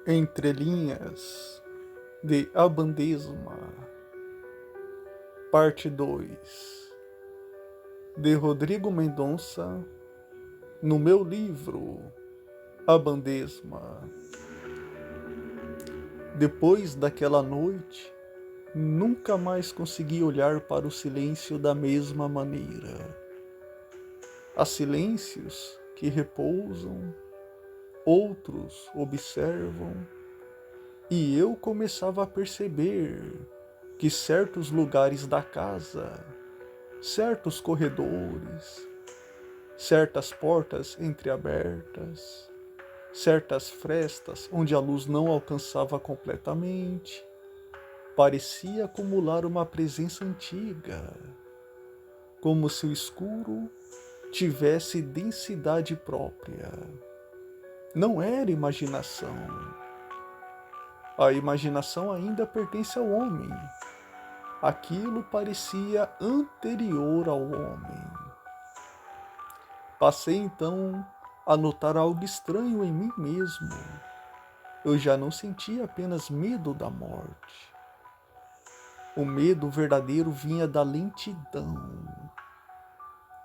Entre linhas de Abandesma, parte 2, de Rodrigo Mendonça, no meu livro Abandesma. Depois daquela noite, nunca mais consegui olhar para o silêncio da mesma maneira. Há silêncios que repousam, outros observam, e eu começava a perceber que certos lugares da casa, certos corredores, certas portas entreabertas, certas frestas onde a luz não alcançava completamente, parecia acumular uma presença antiga, como se o escuro tivesse densidade própria. Não era imaginação. A imaginação ainda pertence ao homem. Aquilo parecia anterior ao homem. Passei então a notar algo estranho em mim mesmo. Eu já não sentia apenas medo da morte. O medo verdadeiro vinha da lentidão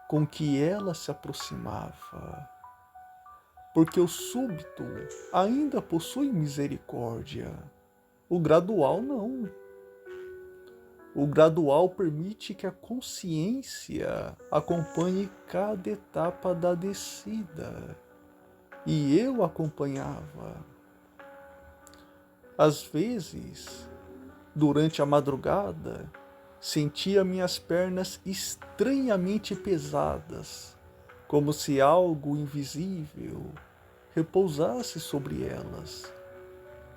com que ela se aproximava. Porque o súbito ainda possui misericórdia. O gradual não. O gradual permite que a consciência acompanhe cada etapa da descida. E eu acompanhava. Às vezes, durante a madrugada, sentia minhas pernas estranhamente pesadas, como se algo invisível repousasse sobre elas.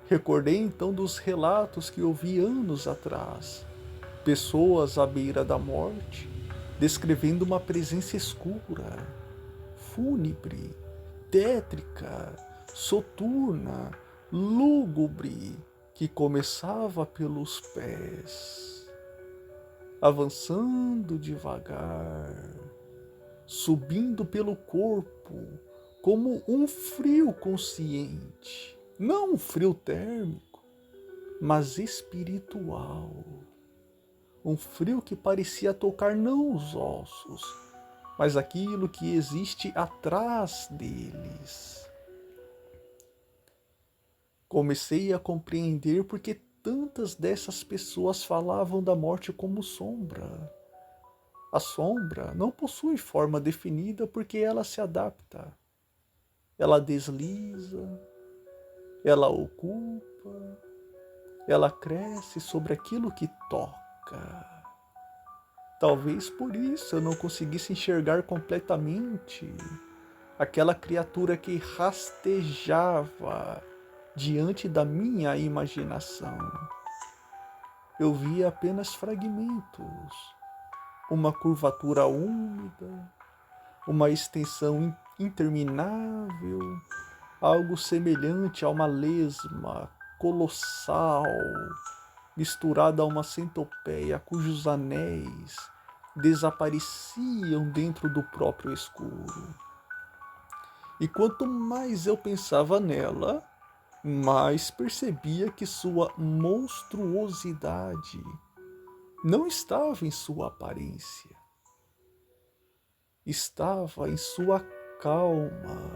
Recordei então dos relatos que ouvi anos atrás, pessoas à beira da morte, descrevendo uma presença escura, fúnebre, tétrica, soturna, lúgubre, que começava pelos pés, avançando devagar, subindo pelo corpo, como um frio consciente, não um frio térmico, mas espiritual. Um frio que parecia tocar não os ossos, mas aquilo que existe atrás deles. Comecei a compreender porque tantas dessas pessoas falavam da morte como sombra. A sombra não possui forma definida porque ela se adapta. Ela desliza, ela ocupa, ela cresce sobre aquilo que toca. Talvez por isso eu não conseguisse enxergar completamente aquela criatura que rastejava diante da minha imaginação. Eu via apenas fragmentos, uma curvatura úmida, uma extensão interminável, algo semelhante a uma lesma colossal, misturada a uma centopeia cujos anéis desapareciam dentro do próprio escuro. E quanto mais eu pensava nela, mais percebia que sua monstruosidade não estava em sua aparência, estava em sua calma,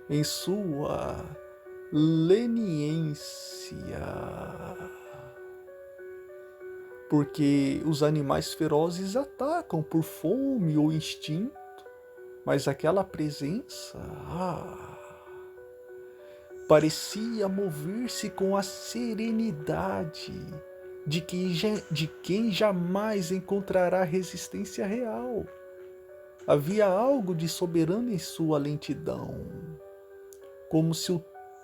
em sua leniência. Porque os animais ferozes atacam por fome ou instinto, mas aquela presença parecia mover-se com a serenidade de quem jamais encontrará resistência real. Havia algo de soberano em sua lentidão, como se o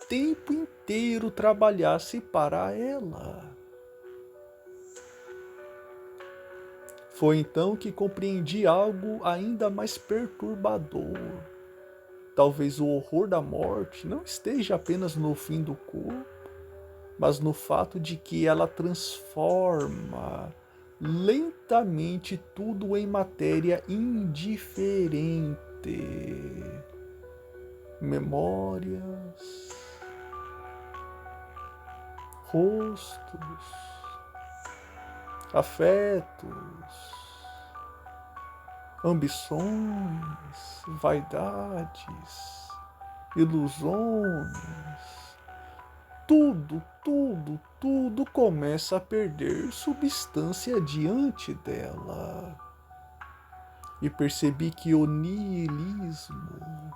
tempo inteiro trabalhasse para ela. Foi então que compreendi algo ainda mais perturbador. Talvez o horror da morte não esteja apenas no fim do corpo, mas no fato de que ela transforma lentamente tudo em matéria indiferente. Memórias, rostos, afetos, ambições, vaidades, ilusões, tudo começa a perder substância diante dela. E percebi que o niilismo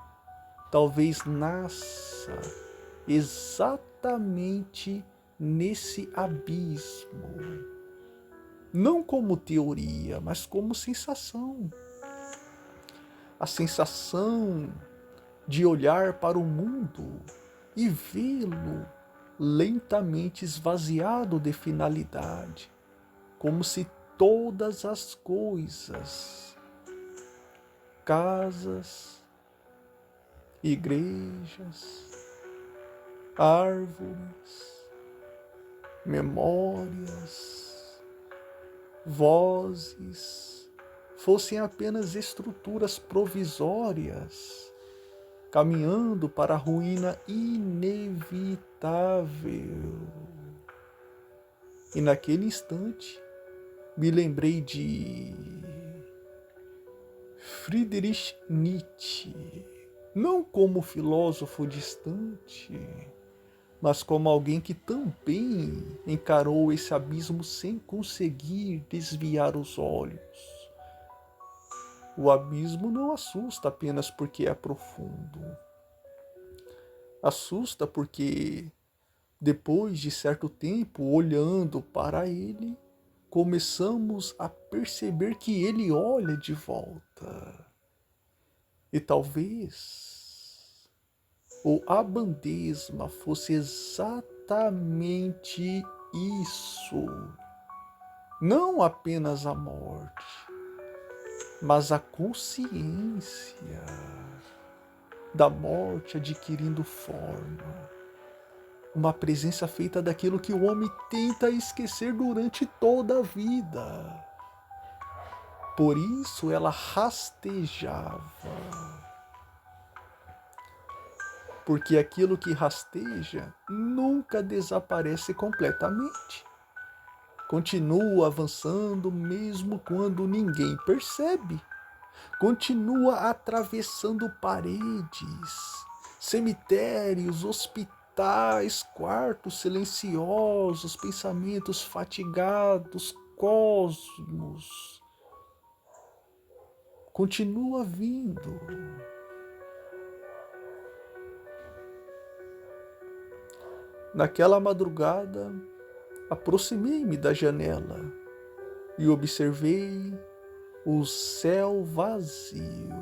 talvez nasça exatamente nesse abismo. Não como teoria, mas como sensação. A sensação de olhar para o mundo e vê-lo lentamente esvaziado de finalidade, como se todas as coisas, casas, igrejas, árvores, memórias, vozes, fossem apenas estruturas provisórias, caminhando para a ruína inevitável. E naquele instante, me lembrei de Friedrich Nietzsche, não como filósofo distante, mas como alguém que também encarou esse abismo sem conseguir desviar os olhos. O abismo não assusta apenas porque é profundo. Assusta porque, depois de certo tempo olhando para ele, começamos a perceber que ele olha de volta. E talvez o abandesma fosse exatamente isso. Não apenas a morte, mas a consciência da morte adquirindo forma. Uma presença feita daquilo que o homem tenta esquecer durante toda a vida. Por isso ela rastejava. Porque aquilo que rasteja nunca desaparece completamente. Continua avançando mesmo quando ninguém percebe. Continua atravessando paredes, cemitérios, hospitais, quartos silenciosos, pensamentos fatigados, cosmos. Continua vindo. Naquela madrugada, aproximei-me da janela e observei o céu vazio.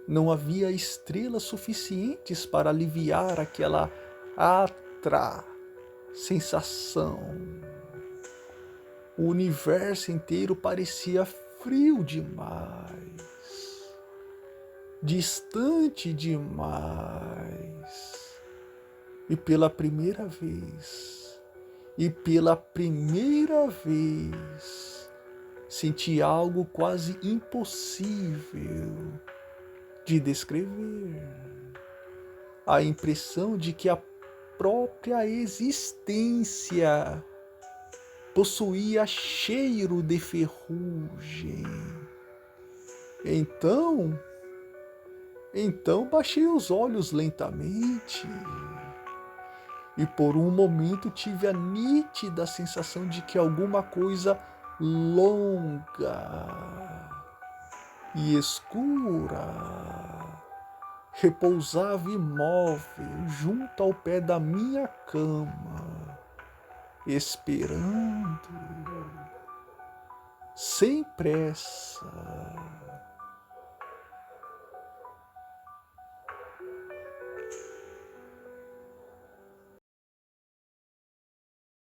Não havia estrelas suficientes para aliviar aquela atra sensação. O universo inteiro parecia frio demais, distante demais. E pela primeira vez, senti algo quase impossível de descrever. A impressão de que a própria existência possuía cheiro de ferrugem. Então baixei os olhos lentamente e por um momento tive a nítida sensação de que alguma coisa longa e escura repousava imóvel junto ao pé da minha cama, esperando, sem pressa,